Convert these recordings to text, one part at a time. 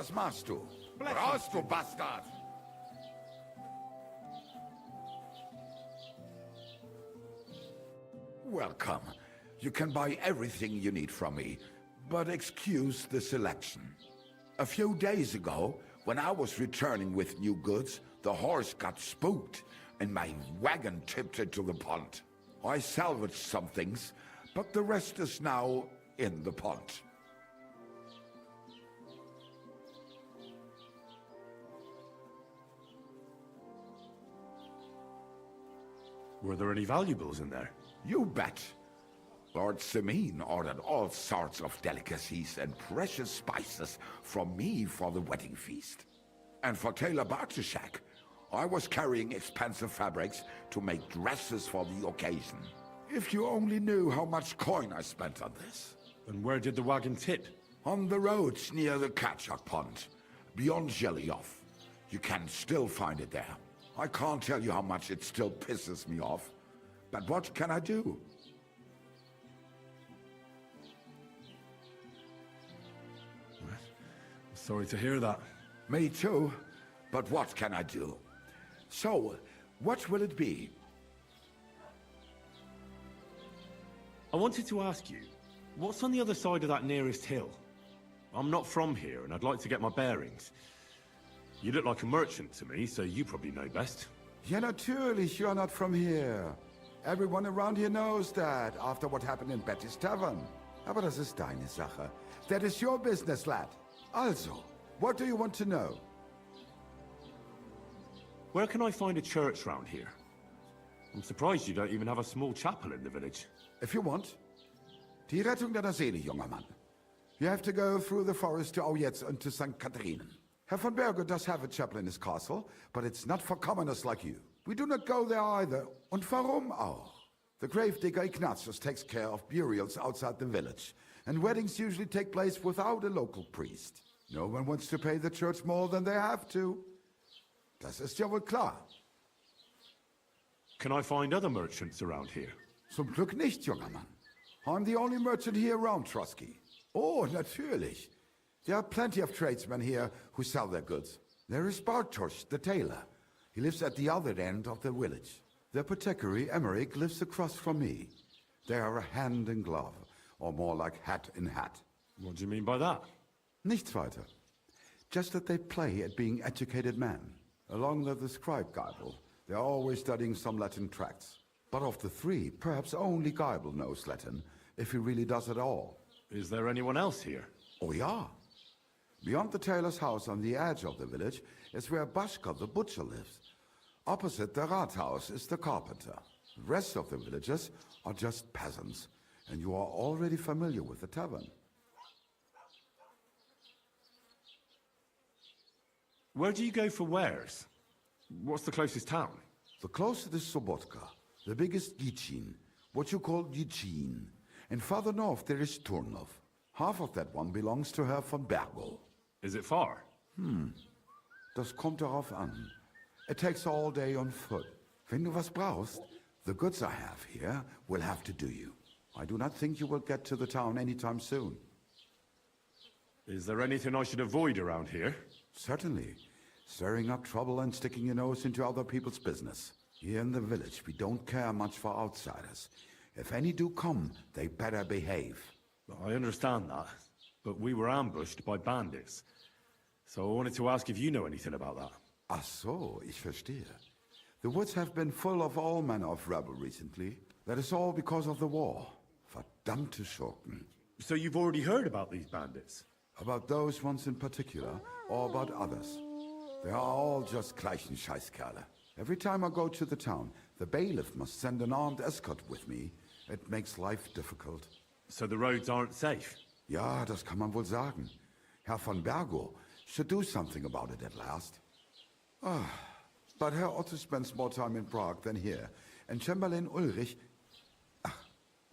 Was machst du? Raus, du Bastard! Welcome. You can buy everything you need from me, but excuse the selection. A few days ago, when I was returning with new goods, the horse got spooked and my wagon tipped into the pond. I salvaged some things, but the rest is now in the pond. Were there any valuables in there? You bet. Lord Simeon ordered all sorts of delicacies and precious spices from me for the wedding feast. And for Taylor Bartishak, I was carrying expensive fabrics to make dresses for the occasion. If you only knew how much coin I spent on this. And where did the wagon tip? On the roads near the Katchak Pond, beyond Jellyov. You can still find it there. I can't tell you how much it still pisses me off. But what can I do? Sorry to hear that. Me too. But what can I do? So, what will it be? I wanted to ask you, what's on the other side of that nearest hill? I'm not from here, and I'd like to get my bearings. You look like a merchant to me, so you probably know best. Ja, natürlich, you're not from here. Everyone around here knows that, after what happened in Betty's Tavern. Aber das ist deine Sache. That is your business, lad. Also, what do you want to know? Where can I find a church round here? I'm surprised you don't even have a small chapel in the village. If you want. Die Rettung deiner Seele, junger Mann. You have to go through the forest to Aujetz and to St. Catharinen. Herr von Berge does have a chapel in his castle, but it's not for commoners like you. We do not go there either. Und warum auch? The gravedigger Ignatius takes care of burials outside the village, and weddings usually take place without a local priest. No one wants to pay the church more than they have to. Das ist ja wohl klar. Can I find other merchants around here? Zum Glück nicht, junger Mann. I'm the only merchant here around Trusky. Oh, natürlich. There are plenty of tradesmen here who sell their goods. There is Bartosz, the tailor. He lives at the other end of the village. The apothecary, Emmerich, lives across from me. They are hand in glove, or more like hat in hat. What do you mean by that? Nichts weiter. Just that they play at being educated men. Along the scribe Geibel, they are always studying some Latin tracts. But of the three, perhaps only Geibel knows Latin, if he really does at all. Is there anyone else here? Oh yeah. Beyond the tailor's house on the edge of the village is where Bashka the butcher lives. Opposite the Rathaus is the carpenter. The rest of the villagers are just peasants, and you are already familiar with the tavern. Where do you go for wares? What's the closest town? The closest is Sobotka, the biggest Gichin, what you call Gichin. And farther north there is Turnov. Half of that one belongs to Herr von Bergo. Is it far? Das kommt darauf an. It takes all day on foot. Wenn du was brauchst, the goods I have here will have to do you. I do not think you will get to the town anytime soon. Is there anything I should avoid around here? Certainly. Stirring up trouble and sticking your nose into other people's business. Here in the village, we don't care much for outsiders. If any do come, they better behave. I understand that, but we were ambushed by bandits. So I wanted to ask if you know anything about that. Ach so, ich verstehe. The woods have been full of all manner of rebel recently. That is all because of the war. Verdammte Schurken. So you've already heard about these bandits? About those ones in particular, or about others. They are all just gleichen Scheißkerle. Every time I go to the town, the bailiff must send an armed escort with me. It makes life difficult. So the roads aren't safe? Ja, das kann man wohl sagen. Herr von Bergo should do something about it at last. But Herr Otto spends more time in Prague than here. And Chamberlain Ulrich... Ach,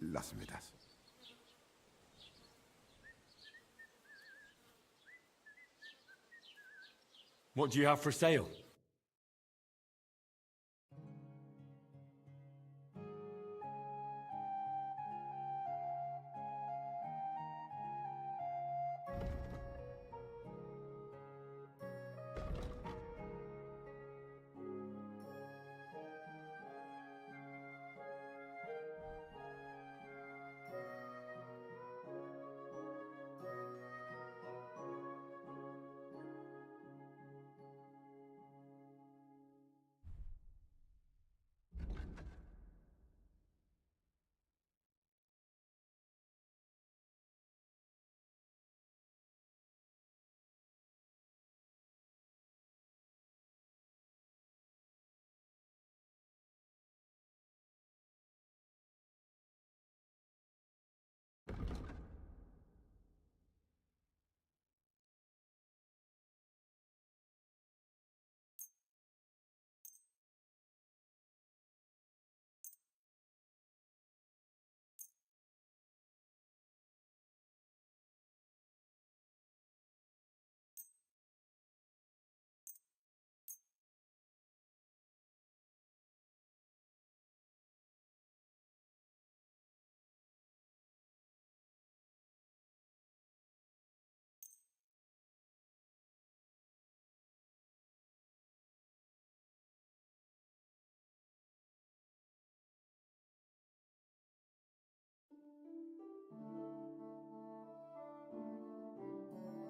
lassen wir das. What do you have for sale?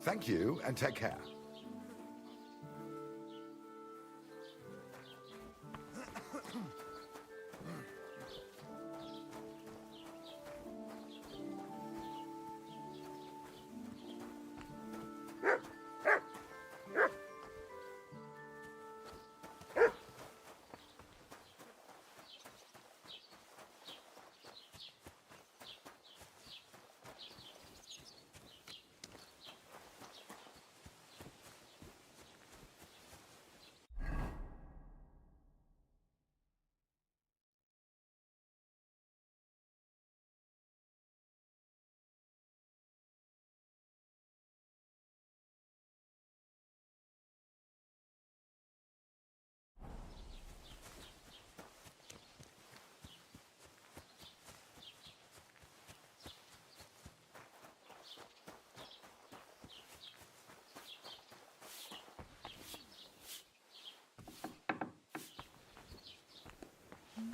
Thank you, and take care.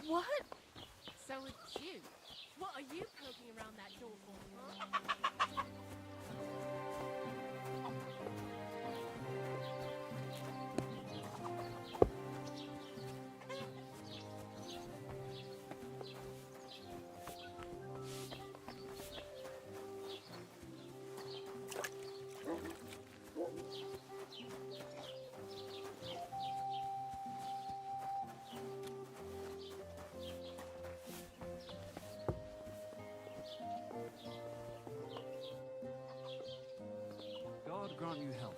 What? So it's you. What are you poking around that door for, huh? God grant you health.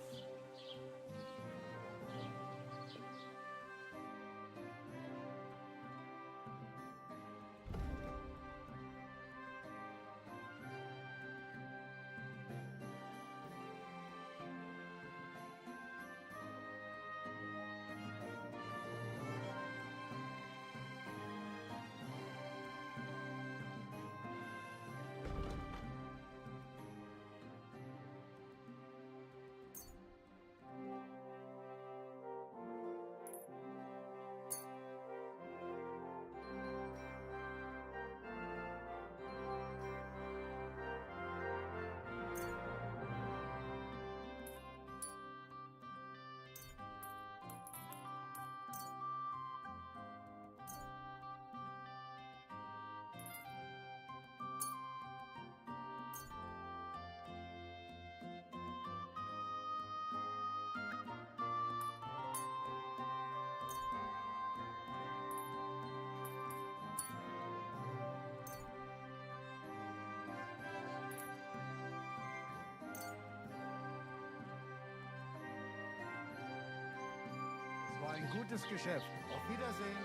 Es war ein gutes Geschäft. Auf Wiedersehen.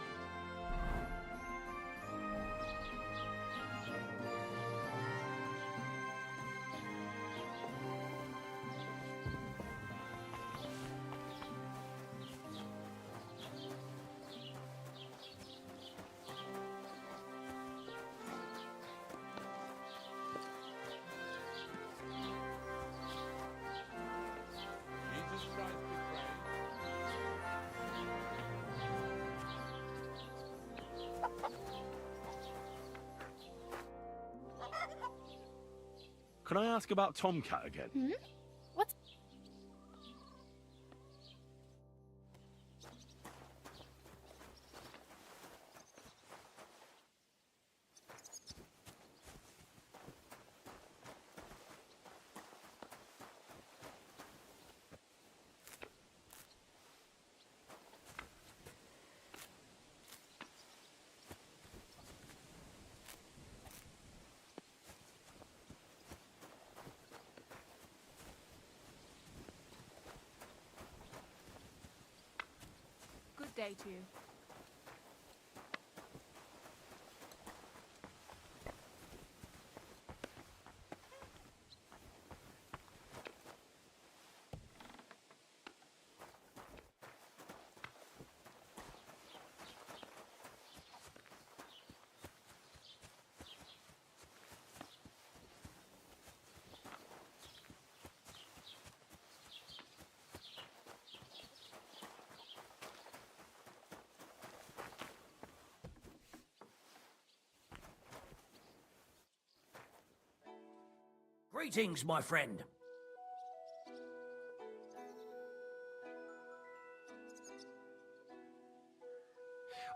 Jesus Christ be praised. Can I ask about Tomcat again? What's... Good day to you. Greetings, my friend.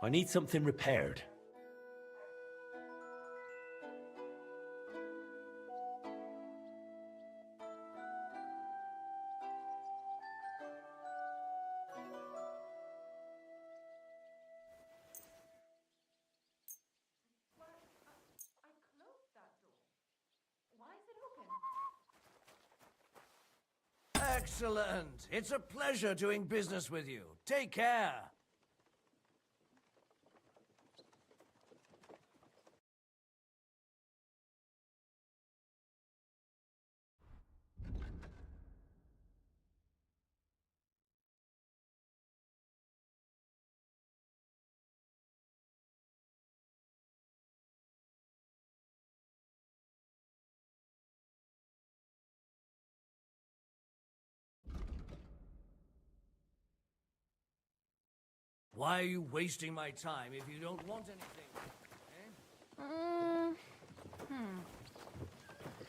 I need something repaired. I closed that door. Why is it open? Excellent. It's a pleasure doing business with you. Take care. Why are you wasting my time if you don't want anything?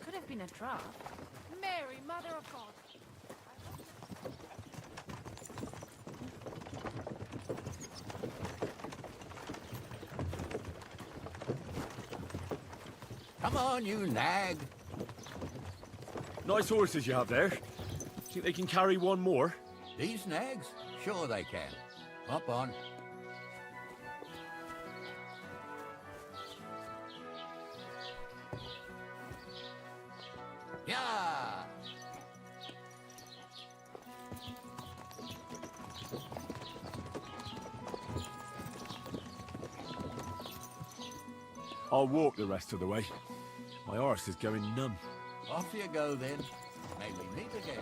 Could have been a draft. Mary, Mother of God. Come on, you nag. Nice horses you have there. Think they can carry one more? These nags? Sure they can. Hop on. Yeah! I'll walk the rest of the way. My arse is going numb. Off you go then. May we meet again.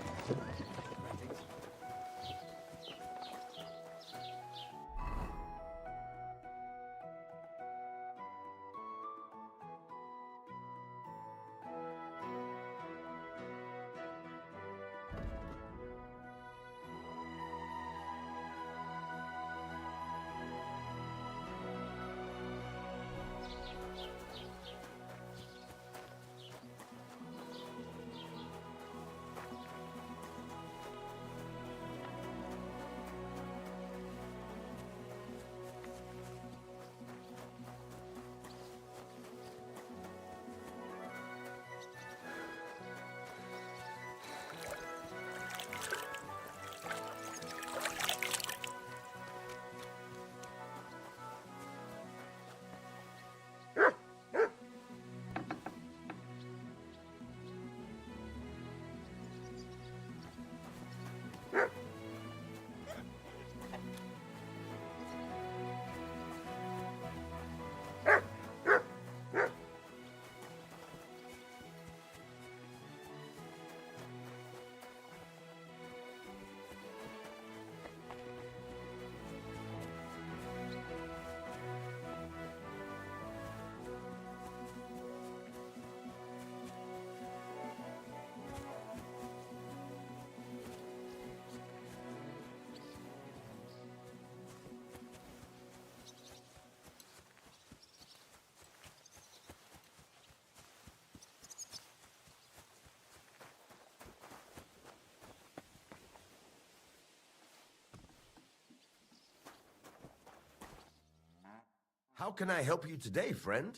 How can I help you today, friend?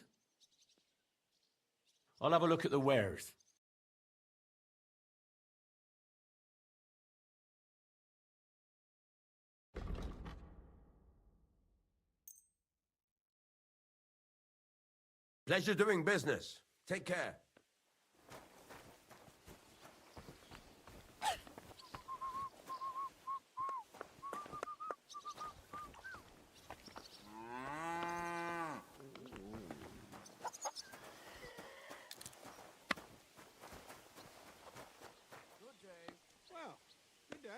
I'll have a look at the wares. Pleasure doing business. Take care. Well, good day.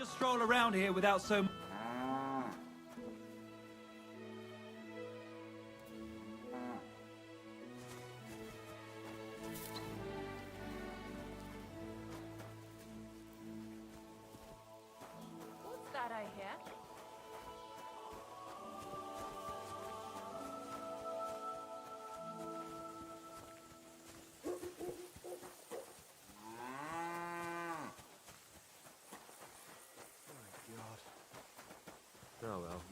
just stroll around here without so... What's that I hear? Oh well.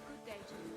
Good day to you.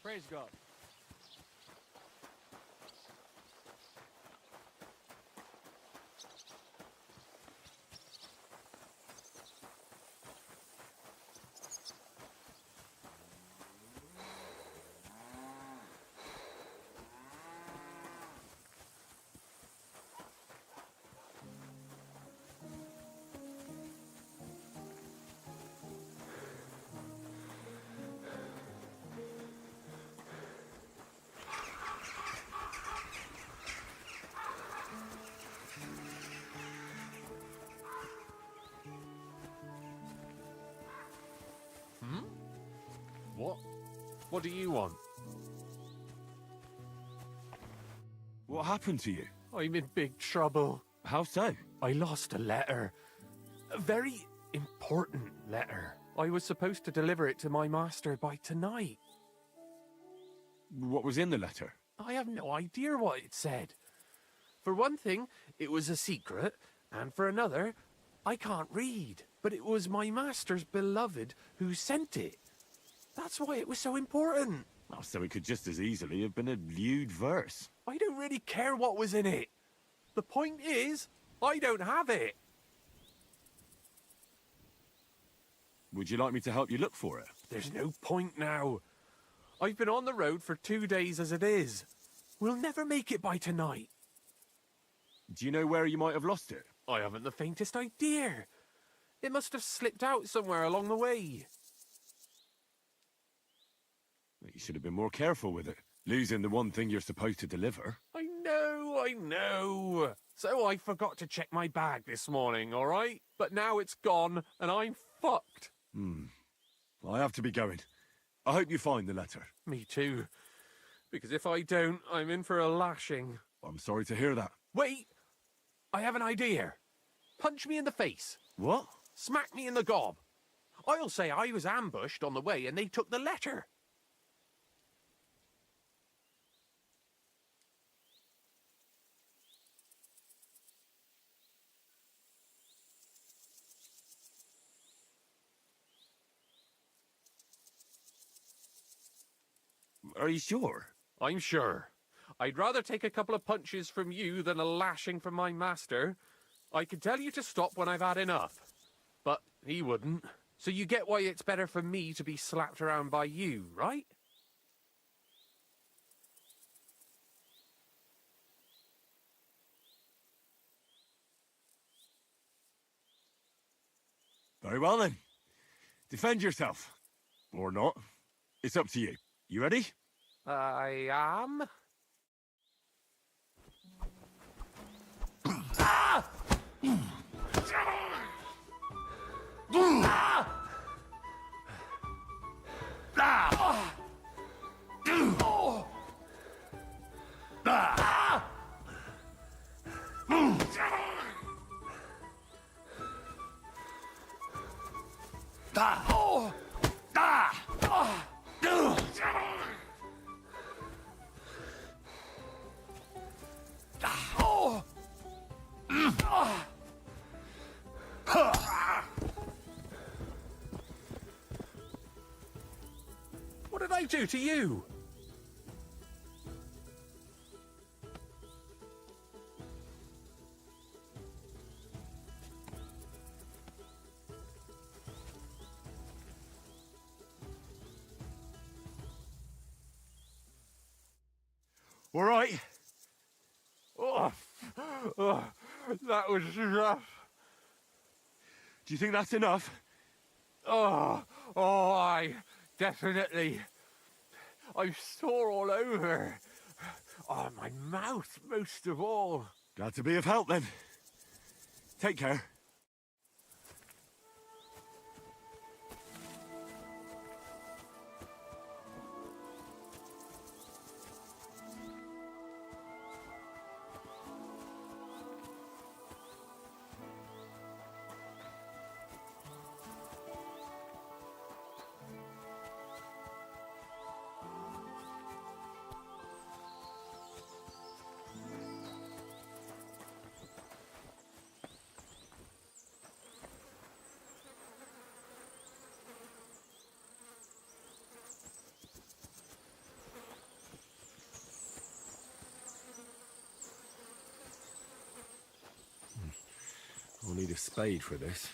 Praise God. What? What do you want? What happened to you? I'm in big trouble. How so? I lost a letter. A very important letter. I was supposed to deliver it to my master by tonight. What was in the letter? I have no idea what it said. For one thing, it was a secret, and for another, I can't read. But it was my master's beloved who sent it. That's why it was so important. Oh, so it could just as easily have been a lewd verse. I don't really care what was in it. The point is, I don't have it. Would you like me to help you look for it? There's no point now. I've been on the road for 2 days as it is. We'll never make it by tonight. Do you know where you might have lost it? I haven't the faintest idea. It must have slipped out somewhere along the way. You should have been more careful with it. Losing the one thing you're supposed to deliver. I know. So I forgot to check my bag this morning, all right? But now it's gone, and I'm fucked. I have to be going. I hope you find the letter. Me too. Because if I don't, I'm in for a lashing. I'm sorry to hear that. Wait! I have an idea. Punch me in the face. What? Smack me in the gob. I'll say I was ambushed on the way and they took the letter. Are you sure? I'm sure. I'd rather take a couple of punches from you than a lashing from my master. I could tell you to stop when I've had enough. But he wouldn't. So you get why it's better for me to be slapped around by you, right? Very well then. Defend yourself. Or not. It's up to you. You ready? I am. What did I do to you? All right. That was rough. Do you think that's enough? I definitely. I'm sore all over. Oh, my mouth most of all. Glad to be of help then. Take care. I'll need a spade for this.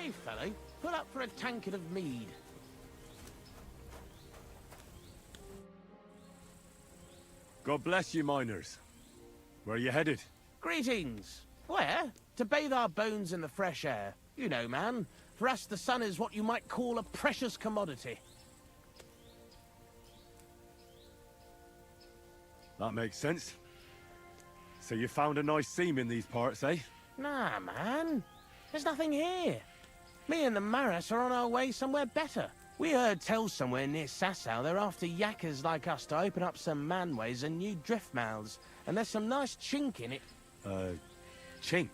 Hey, fellow, pull up for a tankard of mead. God bless you, miners. Where are you headed? Greetings. Where? To bathe our bones in the fresh air. You know, man, for us the sun is what you might call a precious commodity. That makes sense. So you found a nice seam in these parts, eh? Nah, man. There's nothing here. Me and the Maras are on our way somewhere better. We heard tell somewhere near Sasau they're after yakkers like us to open up some manways and new drift mouths. And there's some nice chink in it. Chink?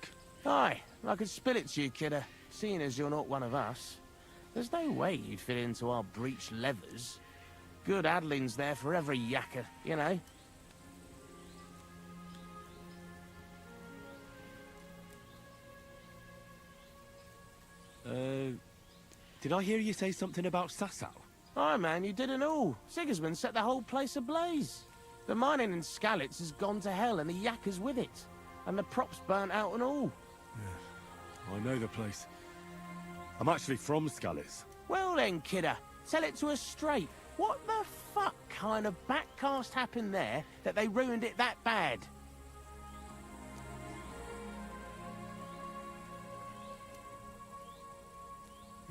Aye, I could spill it to you, kidder, seeing as you're not one of us. There's no way you'd fit into our breech leathers. Good addling's there for every yakker, you know. Did I hear you say something about Sasau? Aye, man, you didn't all. Sigismund set the whole place ablaze. The mining in Skalitz has gone to hell and the yakkers with it. And the props burnt out and all. Yeah, I know the place. I'm actually from Skalitz. Well then, kidder, tell it to us straight. What the fuck kind of backcast happened there that they ruined it that bad?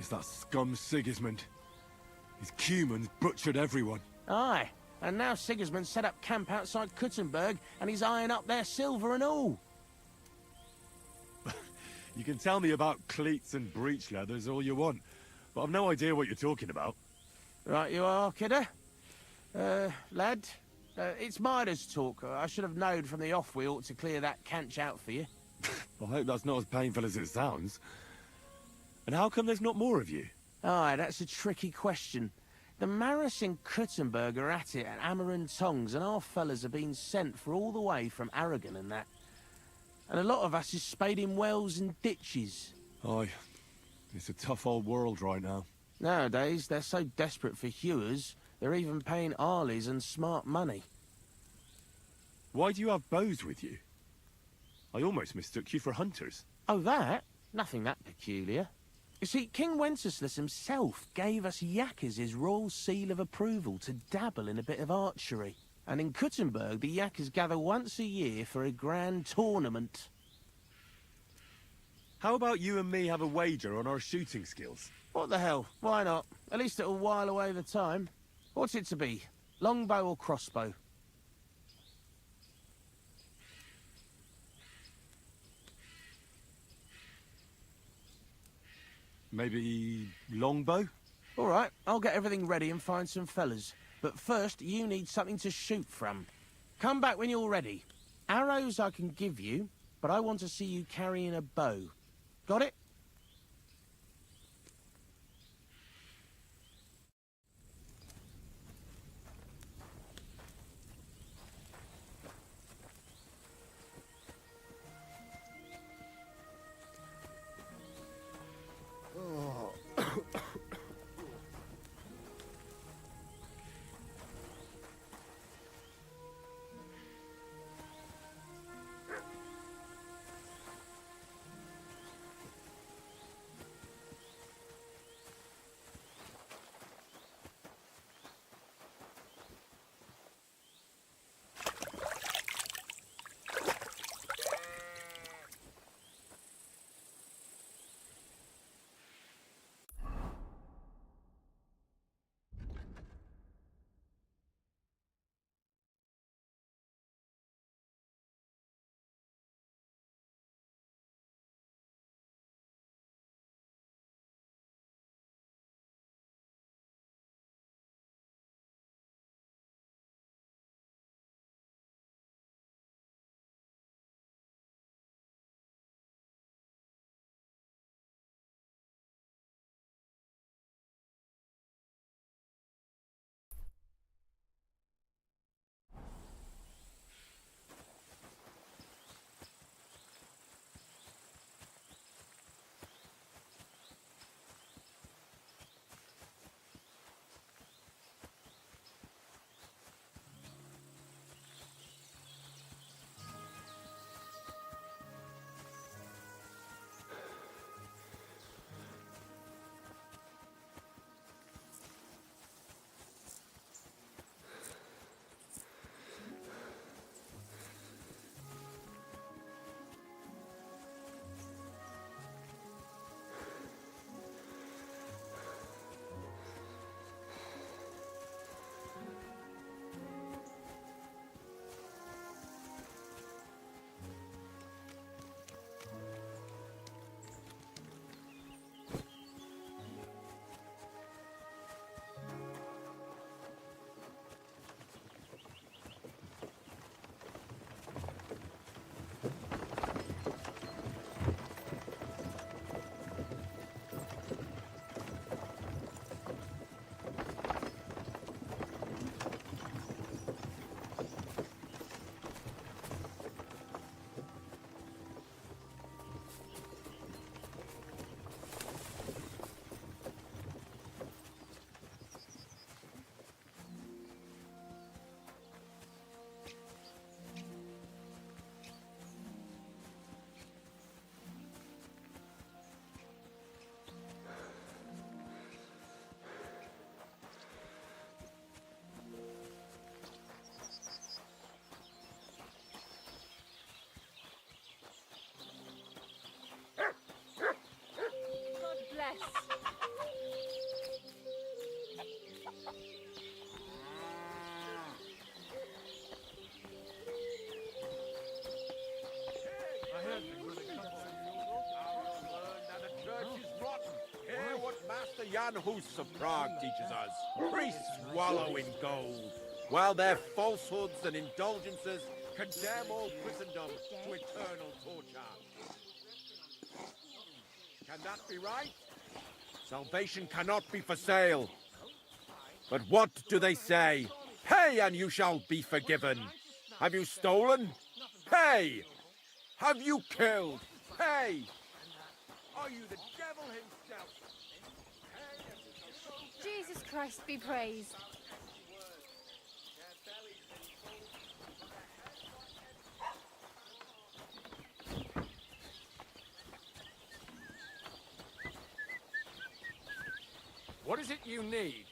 It's that scum Sigismund. His Cumans butchered everyone. Aye, and now Sigismund set up camp outside Kuttenberg and he's eyeing up their silver and all. You can tell me about cleats and breech leathers all you want, but I've no idea what you're talking about. Right you are, kidder. Lad, it's miners' talk. I should have known from the off we ought to clear that canch out for you. I hope that's not as painful as it sounds. And how come there's not more of you? Aye, that's a tricky question. The Maris in Kuttenberg are at it at Hammer and Tongs, and our fellas have been sent for all the way from Aragon and that. And a lot of us is spading wells and ditches. Aye, it's a tough old world right now. Nowadays, they're so desperate for hewers, they're even paying Arleys and smart money. Why do you have bows with you? I almost mistook you for hunters. Oh, that? Nothing that peculiar. You see, King Wenceslas himself gave us yakkers his royal seal of approval to dabble in a bit of archery. And in Kuttenberg, the yakkers gather once a year for a grand tournament. How about you and me have a wager on our shooting skills? What the hell? Why not? At least it'll while away the time. What's it to be? Longbow or crossbow? Maybe longbow? All right, I'll get everything ready and find some fellas. But first, you need something to shoot from. Come back when you're ready. Arrows I can give you, but I want to see you carrying a bow. Got it? Now the church is rotten. Hear what Master Jan Hus of Prague teaches us. Priests wallow in gold, while their falsehoods and indulgences condemn all Christendom to eternal torture. Can that be right? Salvation cannot be for sale. But what do they say? Pay and you shall be forgiven. Have you stolen? Pay! Have you killed? Pay! Are you the devil himself? Jesus Christ be praised. What is it you need?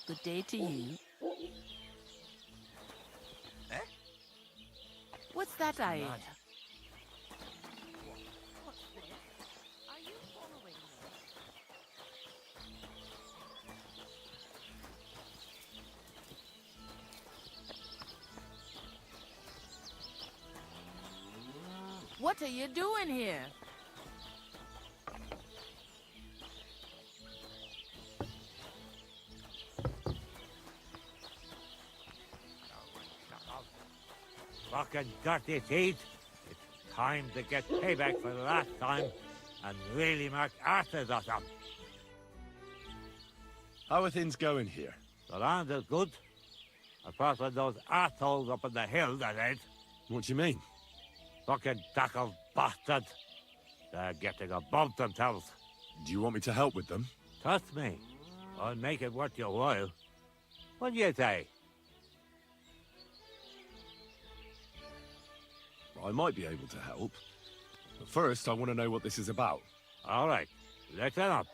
Good day to you. Eh? What's that I hear? What's this? Are you following me? What are you doing here? Fucking dirty teeth. It's time to get payback for the last time and really make asses of them. How are things going here? The land is good. Apart from those assholes up on the hill, that is. What do you mean? Fucking tackle bastards. They're getting above themselves. Do you want me to help with them? Trust me, I'll make it worth your while. What do you say? I might be able to help. But first, I want to know what this is about. All right, listen up.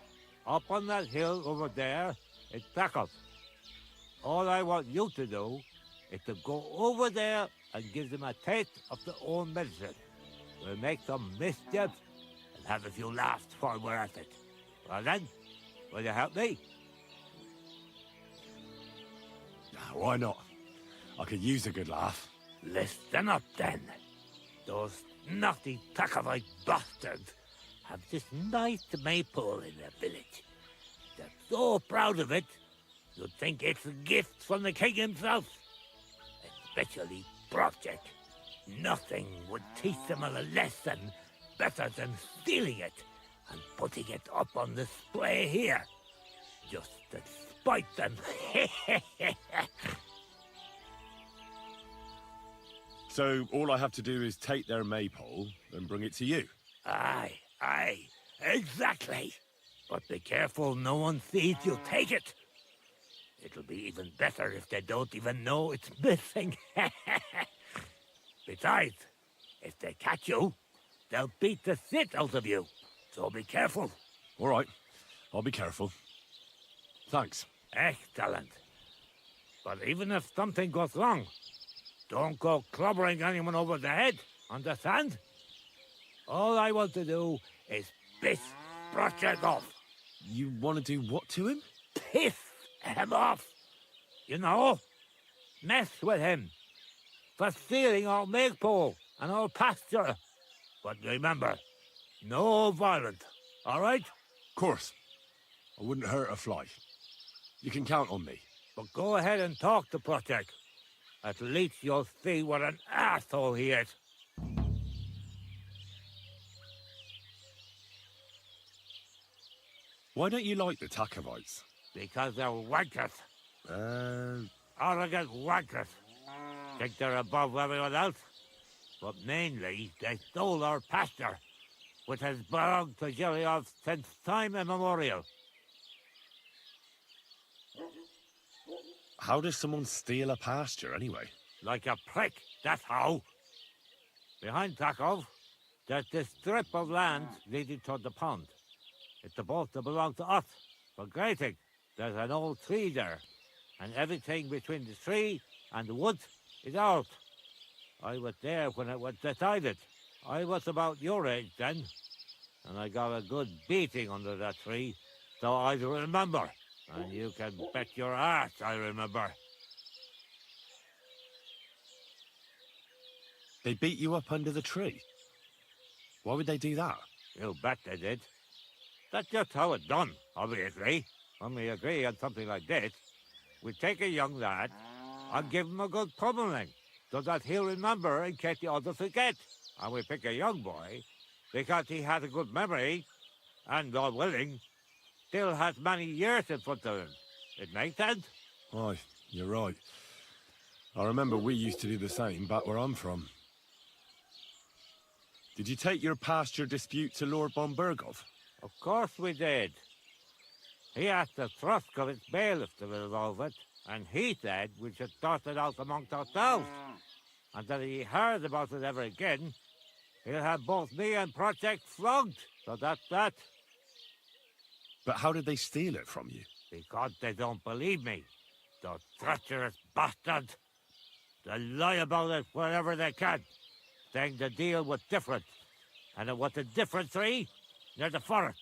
Up on that hill over there, it's tackles. All I want you to do is to go over there and give them a taste of their own medicine. We'll make some mischief and have a few laughs while we're at it. Well then, will you help me? Why not? I could use a good laugh. Listen up then. Those naughty Takavite bastards have this nice maypole in their village. They're so proud of it, you'd think it's a gift from the king himself. Especially Project. Nothing would teach them a lesson better than stealing it and putting it up on display here. Just to spite them. So all I have to do is take their maypole and bring it to you? Aye, exactly. But be careful no one sees you take it. It'll be even better if they don't even know it's missing. Besides, if they catch you, they'll beat the shit out of you. So be careful. All right, I'll be careful. Thanks. Excellent. But even if something goes wrong, don't go clobbering anyone over the head, understand? All I want to do is piss Project off. You want to do what to him? Piss him off. You know, mess with him for stealing our maypole and our pasture. But remember, no violence, all right? Of course. I wouldn't hurt a fly. You can count on me. But go ahead and talk to Project. At least you'll see what an asshole he is. Why don't you like the Takovites? Because they're wankers. Arrogant wankers. Think they're above everyone else? But mainly, they stole our pasture, which has belonged to Giliov since time immemorial. How does someone steal a pasture, anyway? Like a prick, that's how. Behind Takov, there's this strip of land leading toward the pond. It's supposed to belong to us. For grazing, there's an old tree there, and everything between the tree and the woods is ours. I was there when it was decided. I was about your age then, and I got a good beating under that tree, so I remember. And you can bet your ass I remember. They beat you up under the tree? Why would they do that? You bet they did. That's just how it's done, obviously. When we agree on something like this, we take a young lad and give him a good pummeling, so that he'll remember in case the others forget. And we pick a young boy because he has a good memory, and God willing, still has many years in front of him. It makes sense? Aye, you're right. I remember we used to do the same back where I'm from. Did you take your pasture dispute to Lord Bombergov? Of course we did. He asked the Thruskovitz bailiff to resolve it, and he said we should sort it out amongst ourselves. And that if he heard about it ever again, he'll have both me and Project flogged. So that's that. But how did they steal it from you? Because they don't believe me. The treacherous bastards. They lie about it wherever they can, saying the deal was different. And it was a different tree near the forest.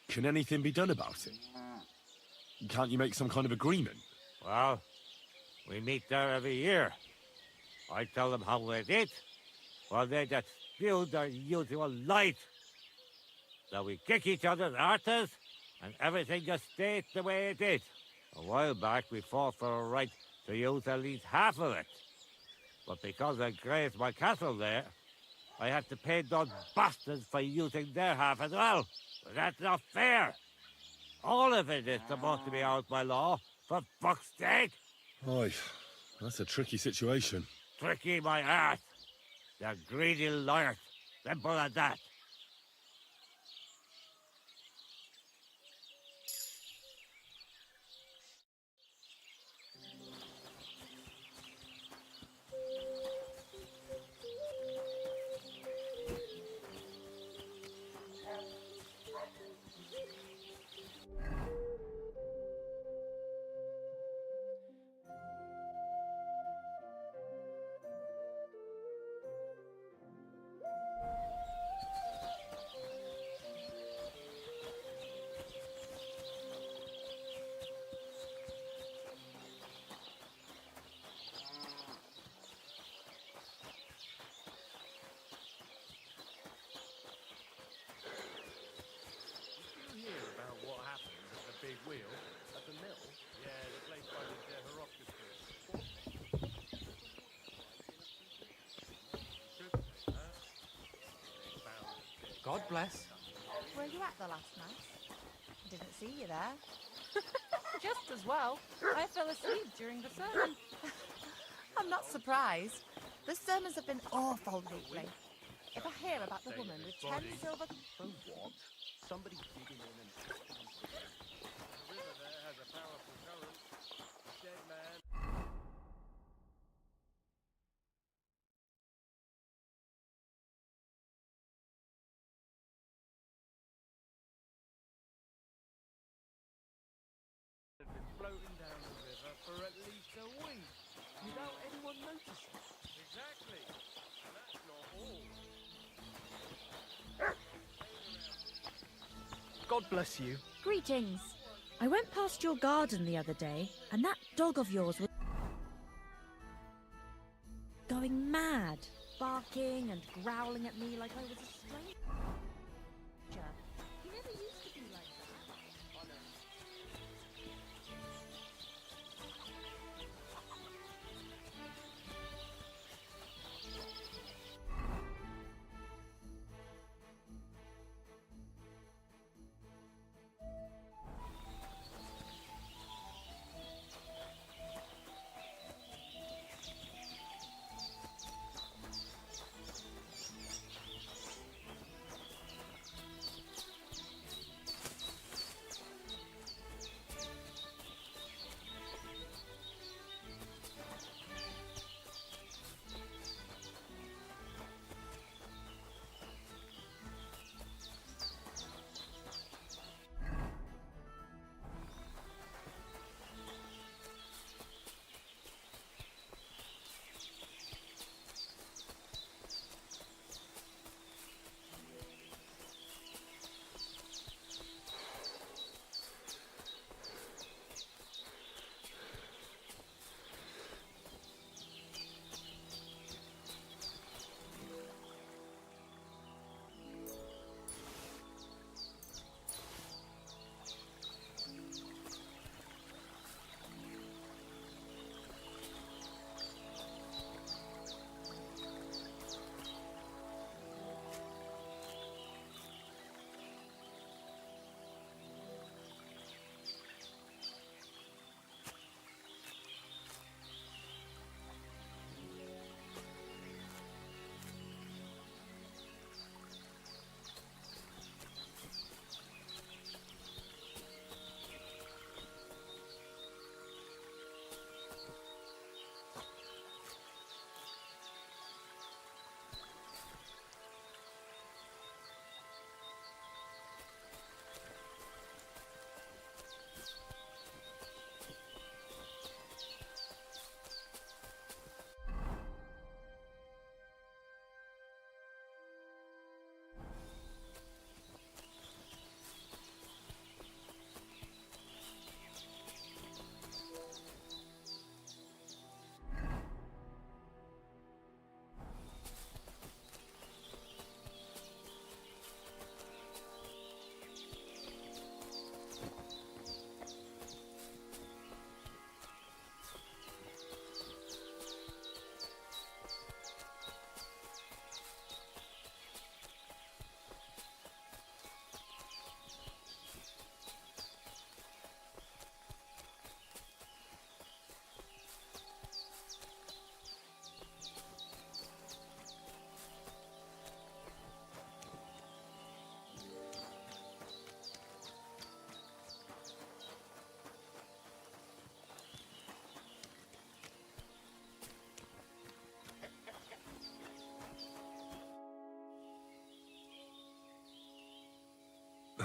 Can anything be done about it? Can't you make some kind of agreement? Well, we meet there every year. I tell them how it is, while they just spew their usual lies. So we kick each other's arses, and everything just stays the way it is. A while back, we fought for a right to use at least half of it. But because I grazed my castle there, I had to pay those bastards for using their half as well. But that's not fair. All of it is supposed to be ours by law, for fuck's sake. Aye, that's a tricky situation. Tricky my ass. They're greedy liars. Simple as that. Big wheel at the mill? Yeah, the place by the Herophis. God bless. Were you at the last mass? Didn't see you there. Just as well. I fell asleep during the sermon. I'm not surprised. The sermons have been awful lately. If I hear about the woman with 10 silver... So what? Somebody digging in and... The river there has a powerful current. Dead man. Have been floating down the river for at least a week without anyone noticing. Exactly. And that's not all. God bless you. Greetings. I went past your garden the other day, and that dog of yours was going mad, barking and growling at me like I was a stranger. He never used to be like that.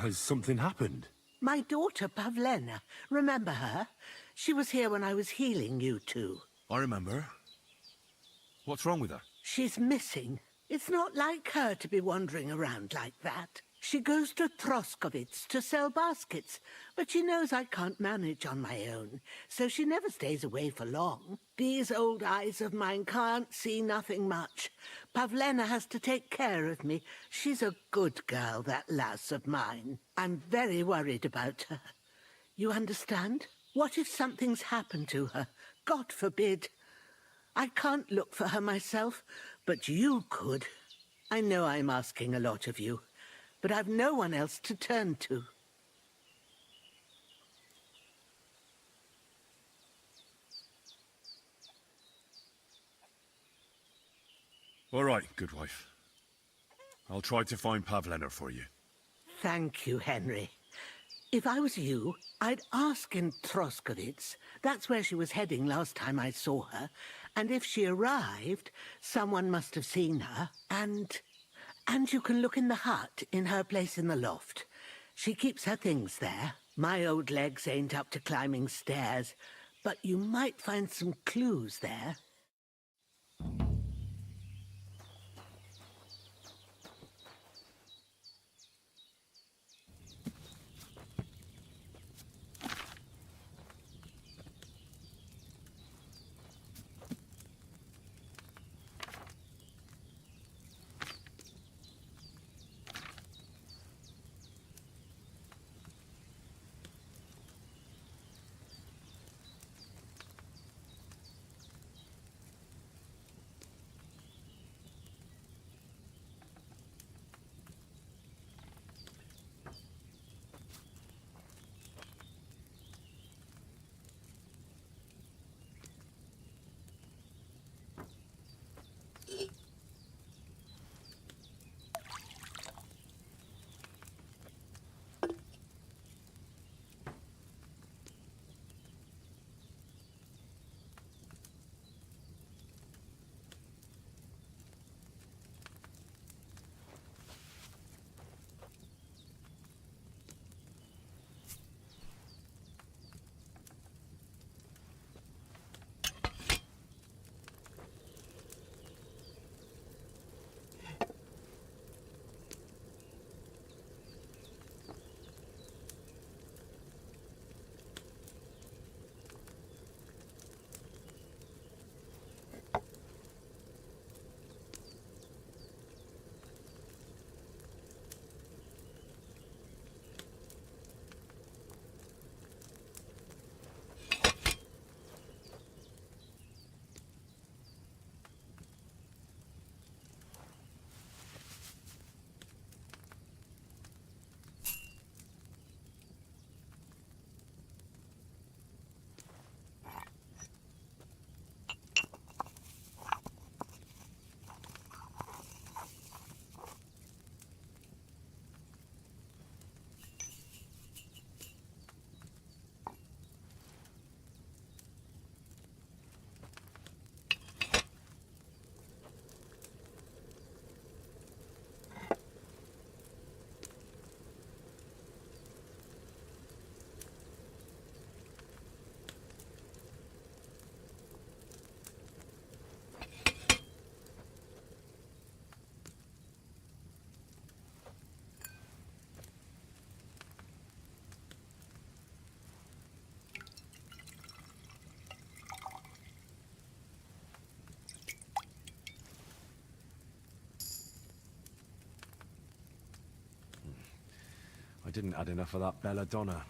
Has something happened? My daughter, Pavlena. Remember her? She was here when I was healing you two. I remember. What's wrong with her? She's missing. It's not like her to be wandering around like that. She goes to Troskovitz to sell baskets, but she knows I can't manage on my own, so she never stays away for long. These old eyes of mine can't see nothing much. Pavlena has to take care of me. She's a good girl, that lass of mine. I'm very worried about her. You understand? What if something's happened to her? God forbid. I can't look for her myself, but you could. I know I'm asking a lot of you, but I've no one else to turn to. All right, good wife. I'll try to find Pavlena for you. Thank you, Henry. If I was you, I'd ask in Troskovitz. That's where she was heading last time I saw her. And if she arrived, someone must have seen her. And you can look in the hut in her place in the loft. She keeps her things there. My old legs ain't up to climbing stairs, but you might find some clues there. I didn't add enough of that belladonna.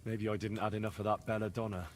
Maybe I didn't add enough of that belladonna.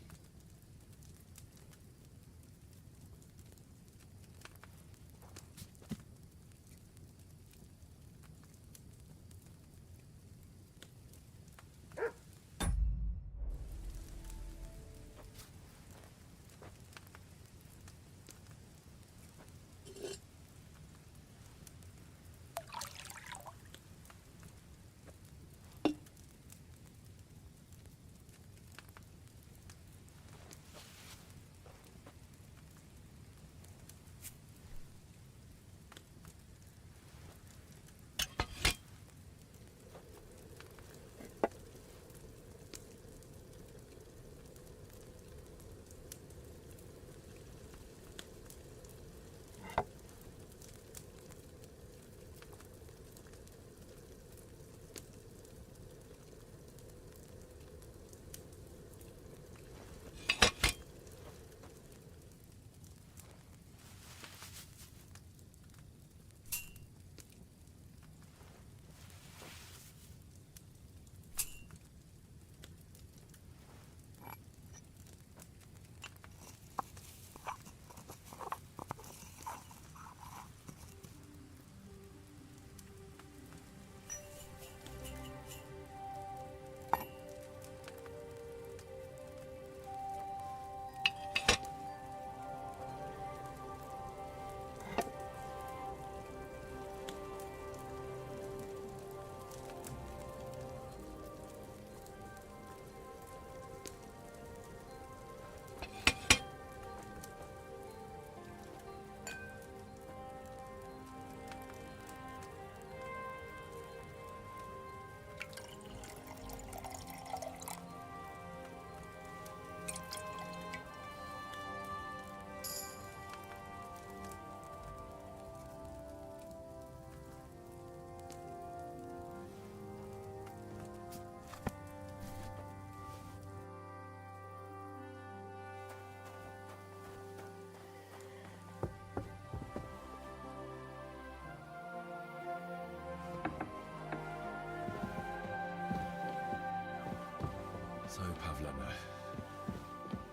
So, Pavlena,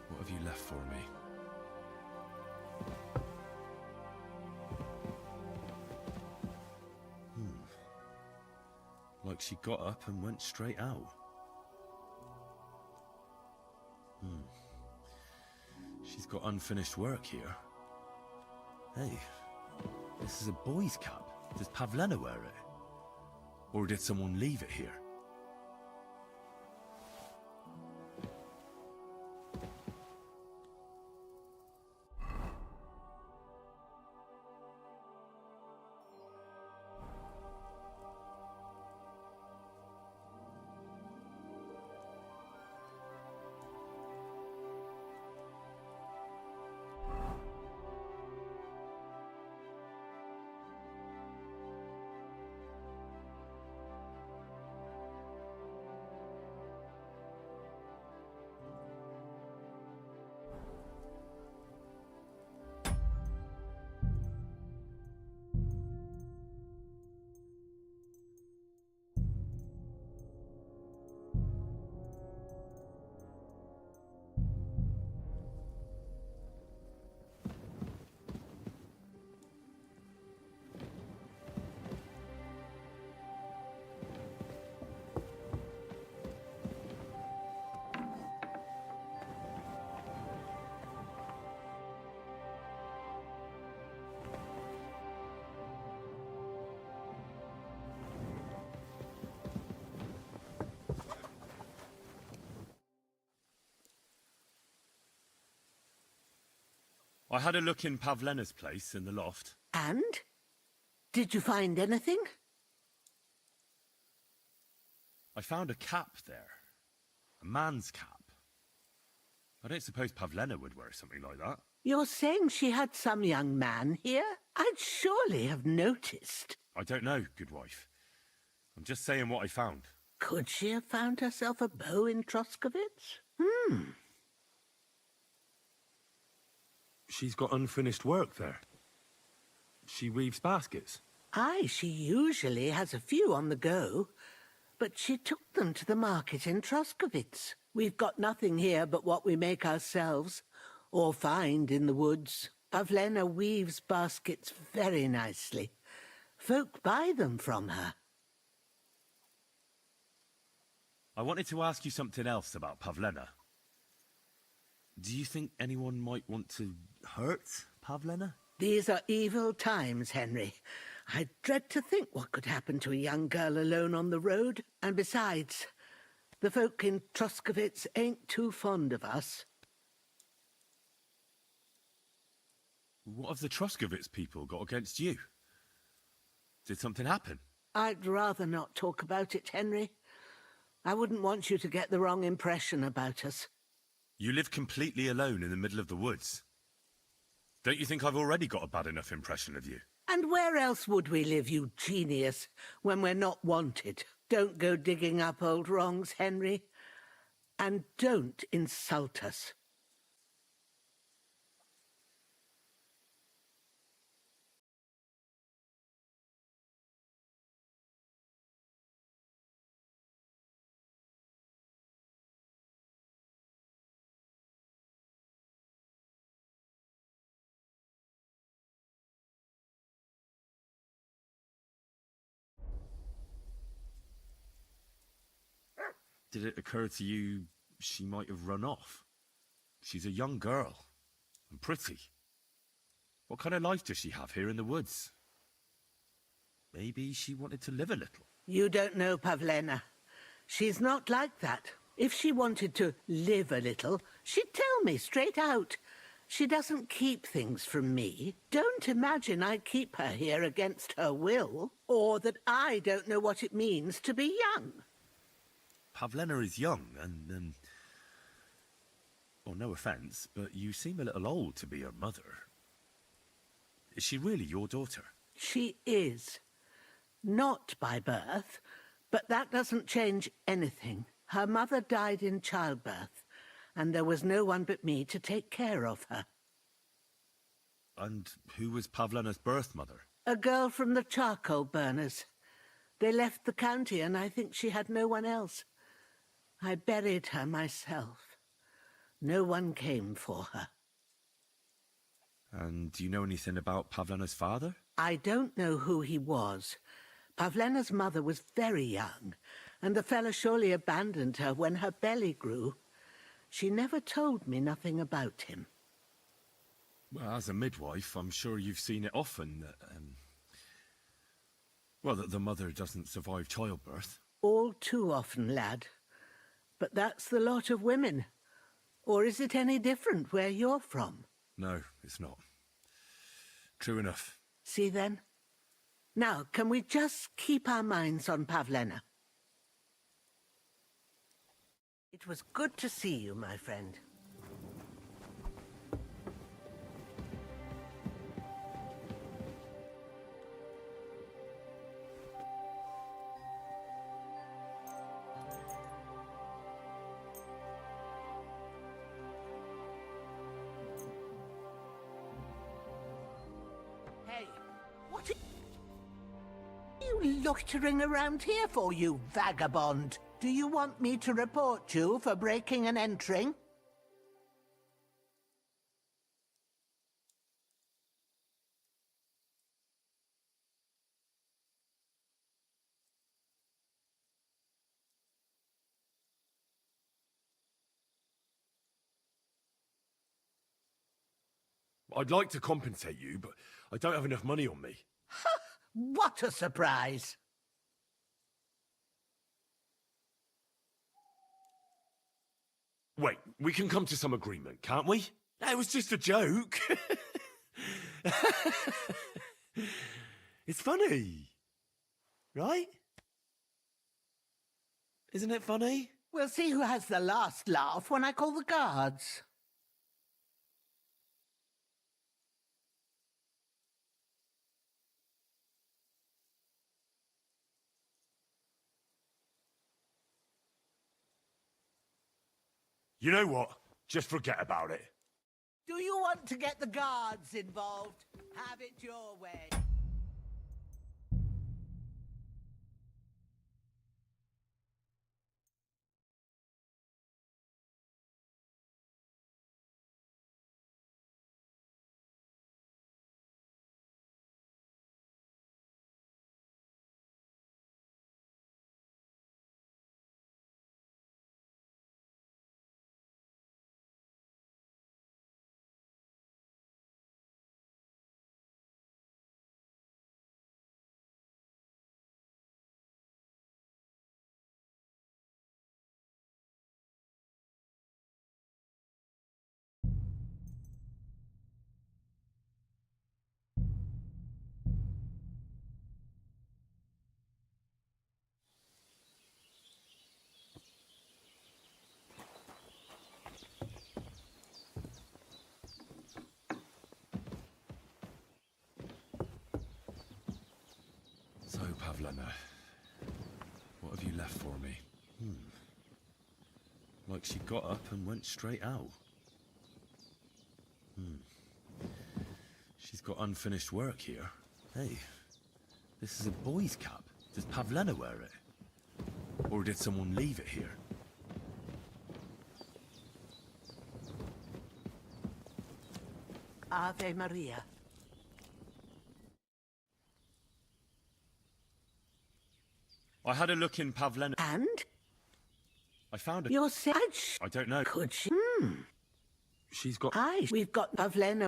what have you left for me? Like she got up and went straight out. She's got unfinished work here. Hey, this is a boy's cap. Does Pavlena wear it? Or did someone leave it here? I had a look in Pavlena's place in the loft. And? Did you find anything? I found a cap there. A man's cap. I don't suppose Pavlena would wear something like that. You're saying she had some young man here? I'd surely have noticed. I don't know, good wife. I'm just saying what I found. Could she have found herself a beau in Troskovitz? She's got unfinished work there. She weaves baskets. Aye, she usually has a few on the go. but she took them to the market in Troskovitz. We've got nothing here but what we make ourselves, or find in the woods. Pavlena weaves baskets very nicely. Folk buy them from her. I wanted to ask you something else about Pavlena. Do you think anyone might want to hurt Pavlena? These are evil times, Henry. I dread to think what could happen to a young girl alone on the road. And besides, the folk in Troskovitz ain't too fond of us. What have the Troskovitz people got against you? Did something happen? I'd rather not talk about it, Henry. I wouldn't want you to get the wrong impression about us. You live completely alone in the middle of the woods. Don't you think I've already got a bad enough impression of you? And where else would we live, you genius, when we're not wanted? Don't go digging up old wrongs, Henry. And don't insult us. Did it occur to you she might have run off? She's a young girl, and pretty. What kind of life does she have here in the woods? Maybe she wanted to live a little. You don't know Pavlena. She's not like that. If she wanted to live a little, she'd tell me straight out. She doesn't keep things from me. Don't imagine I keep her here against her will, or that I don't know what it means to be young. Pavlena is young, and, well, no offence, but you seem a little old to be her mother. Is she really your daughter? She is. Not by birth, but that doesn't change anything. Her mother died in childbirth, and there was no one but me to take care of her. And who was Pavlena's birth mother? A girl from the charcoal burners. They left the county, and I think she had no one else. I buried her myself. No one came for her. And do you know anything about Pavlena's father? I don't know who he was. Pavlena's mother was very young, and the fellow surely abandoned her when her belly grew. She never told me nothing about him. Well, as a midwife, I'm sure you've seen it often that, well, that the mother doesn't survive childbirth. All too often, lad. But that's the lot of women. Or is it any different where you're from? No, it's not. True enough. See then? Now, can we just keep our minds on Pavlena? It was good to see you, my friend. What are you loitering around here for, you vagabond? Do you want me to report you for breaking and entering? I'd like to compensate you, but I don't have enough money on me. What a surprise! Wait, we can come to some agreement, can't we? That was just a joke. It's funny. Right? Isn't it funny? We'll see who has the last laugh when I call the guards. You know what? Just forget about it. Do you want to get the guards involved? Have it your way. Pavlena. What have you left for me? Like she got up and went straight out. She's got unfinished work here. Hey, this is a boy's cap. Does Pavlena wear it? Or did someone leave it here? Ave Maria. I had a look in Pavlena. And? I found a... You're sad? I don't know. Could she? She's got... We've got Pavlena.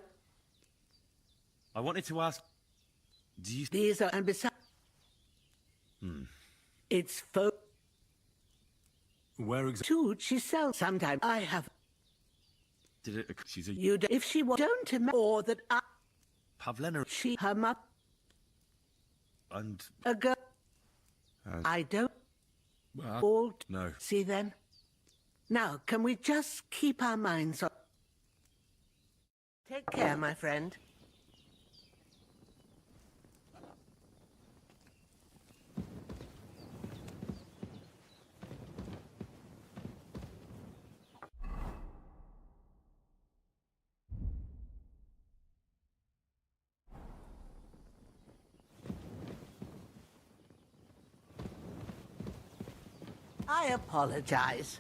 I wanted to ask... Do you... These are... And besides... It's for... Where exactly... Two, she sells. Sometimes I have... Did it... She's a... You if she don't... Or that I... Pavlena... She... Her mother... And... A girl... I don't... Well, no. See then? Now, can we just keep our minds on... Take care, my friend. I apologize.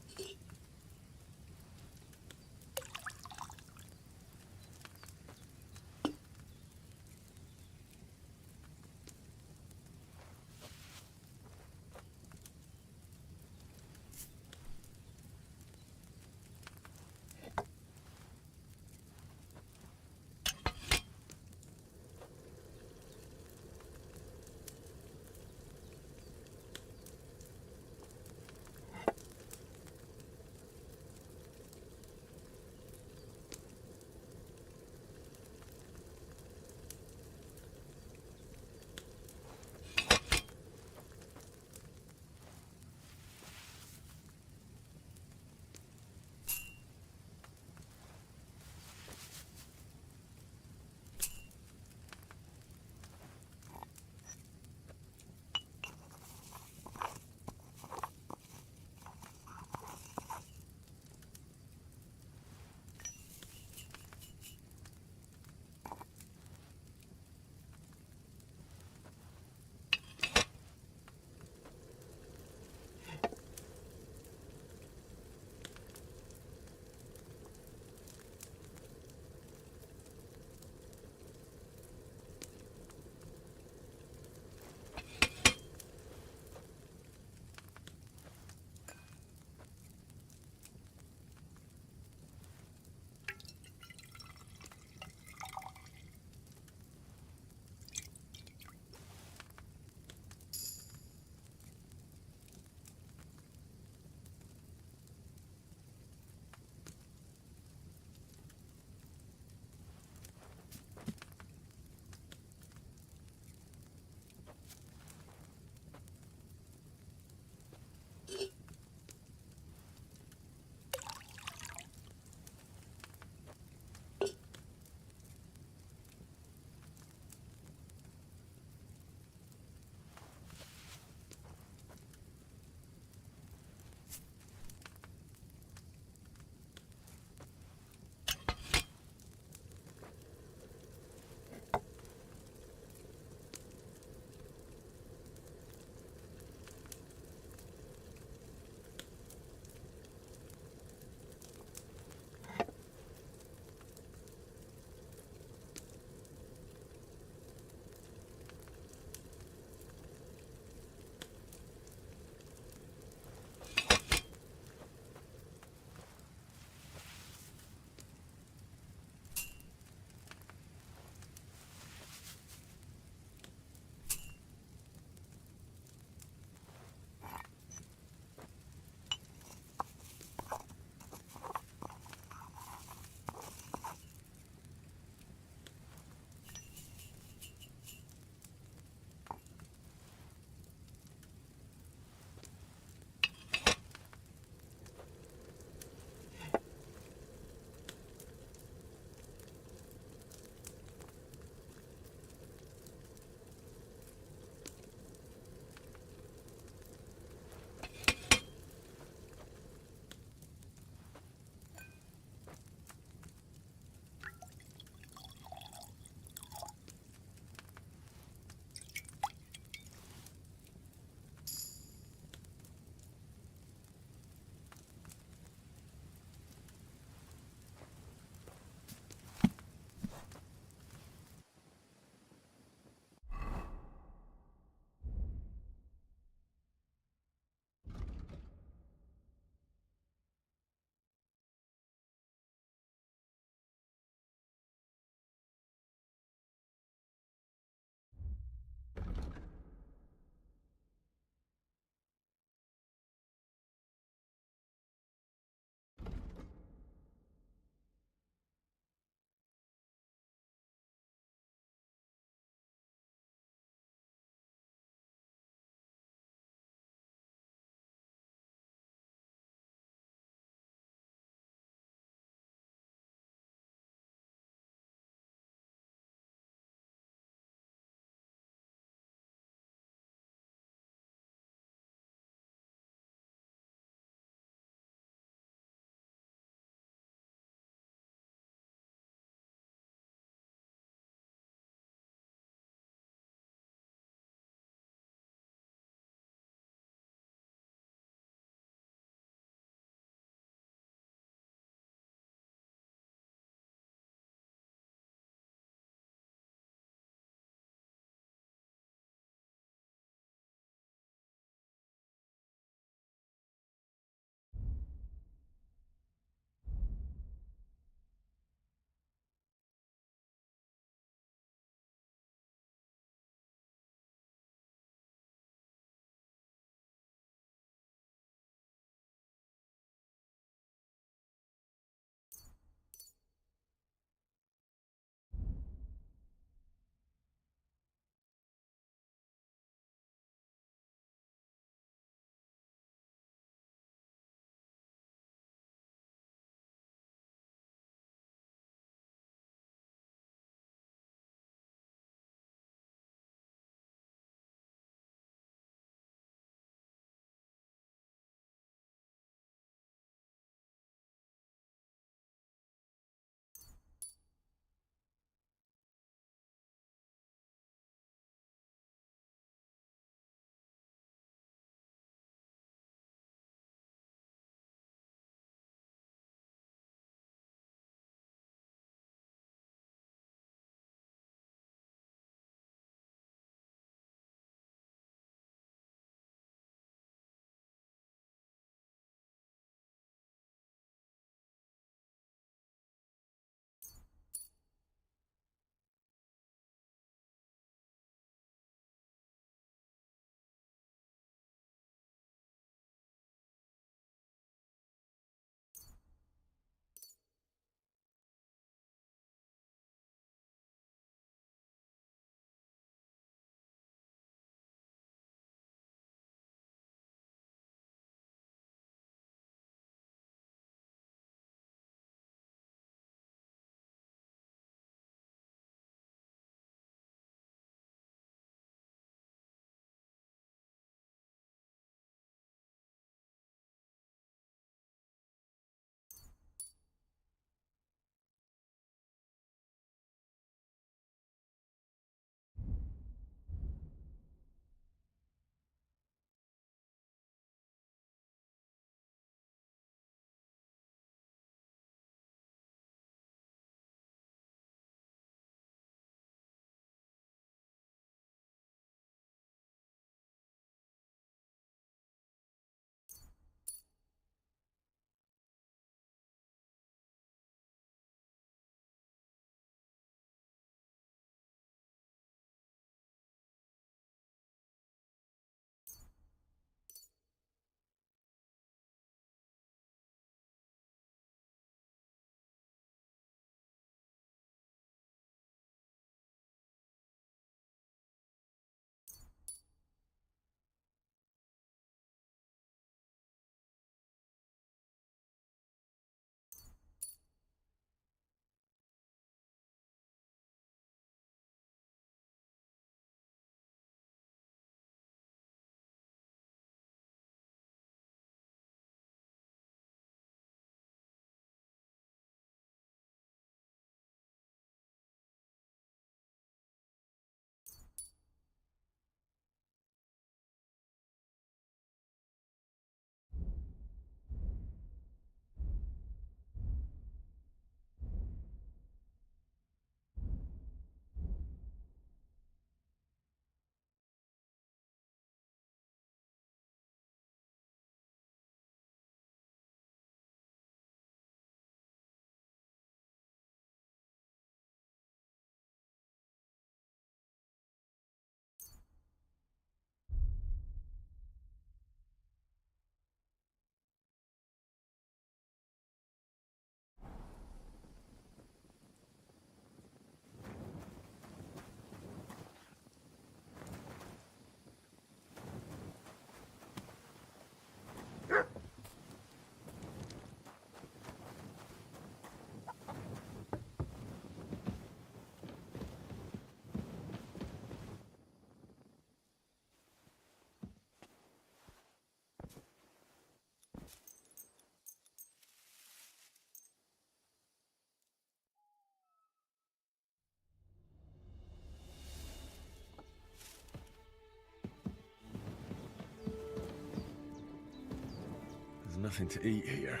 There's nothing to eat here.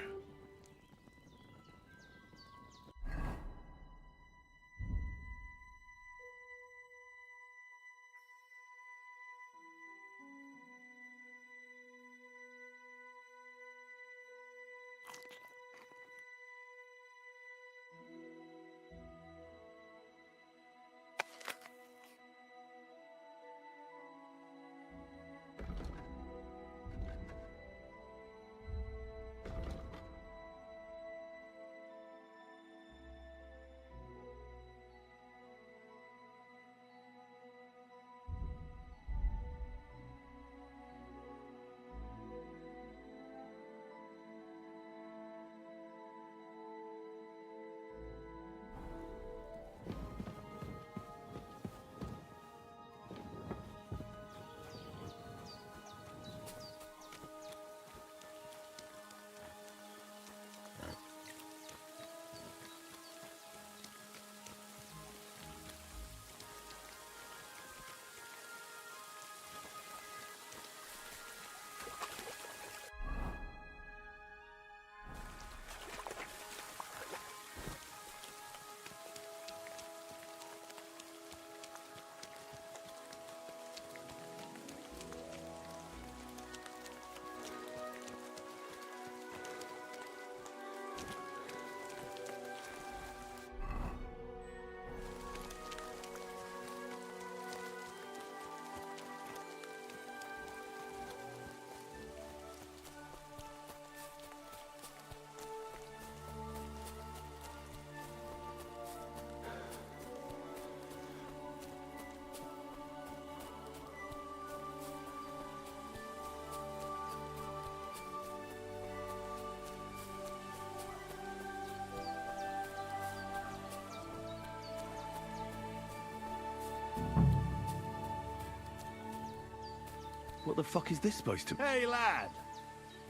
What the fuck is this supposed to be? Hey, lad!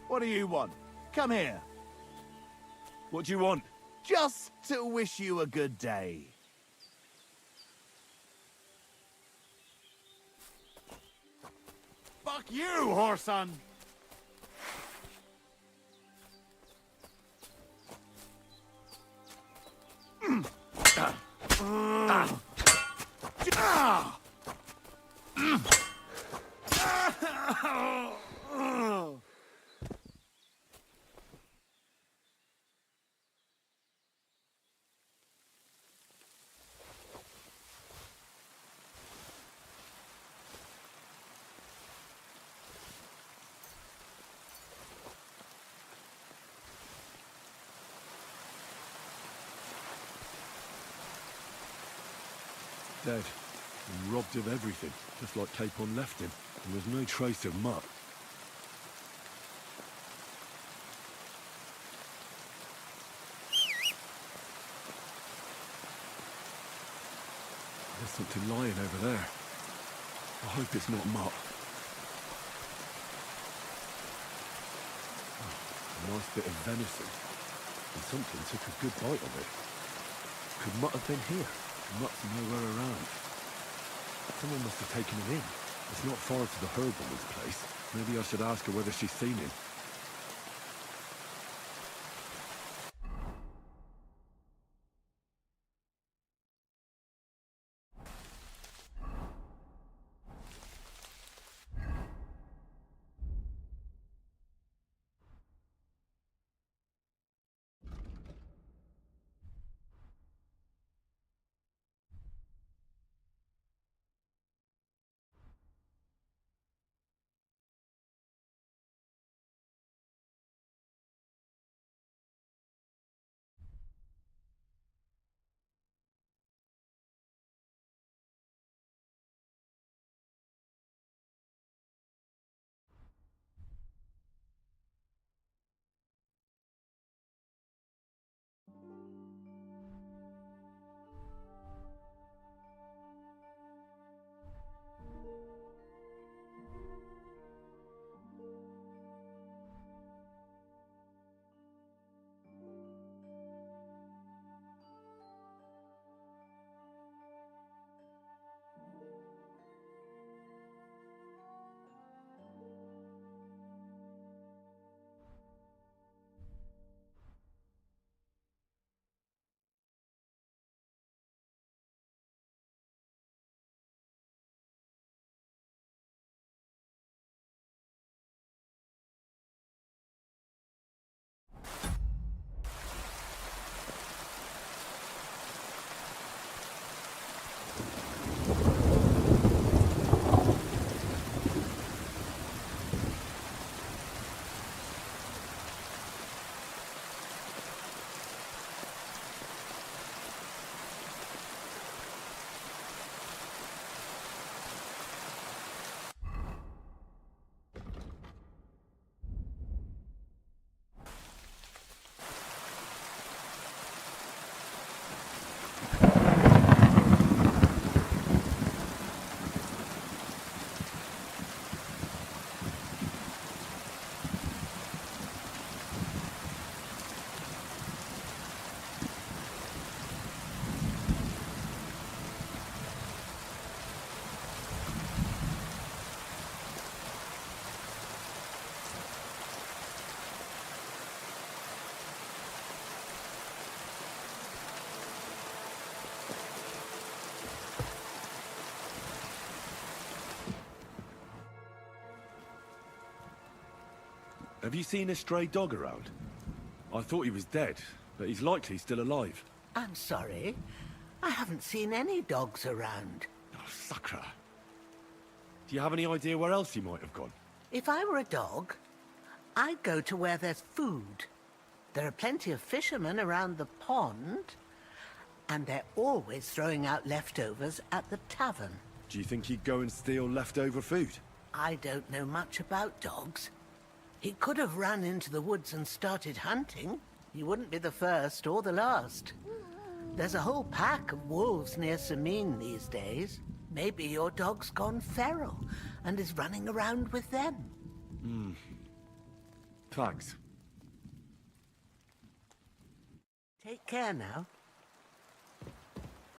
What do you want? Come here. What do you want? Just to wish you a good day. Fuck you, whoreson! Dead. And robbed of everything, just like Capon left him. And there's no trace of mutt. There's something lying over there. I hope it's not mutt. Oh, a nice bit of venison. And something took a good bite of it. Could mutt have been here? Mutt's nowhere around. Someone must have taken him in. It's not far to the herbalist's place. Maybe I should ask her whether she's seen him. Have you seen a stray dog around? I thought he was dead, but he's likely still alive. I'm sorry. I haven't seen any dogs around. Oh, sucker. Do you have any idea where else he might have gone? If I were a dog, I'd go to where there's food. There are plenty of fishermen around the pond, and they're always throwing out leftovers at the tavern. Do you think he'd go and steal leftover food? I don't know much about dogs. He could have run into the woods and started hunting. He wouldn't be the first or the last. There's a whole pack of wolves near Sameen these days. Maybe your dog's gone feral and is running around with them. Thanks. Take care now.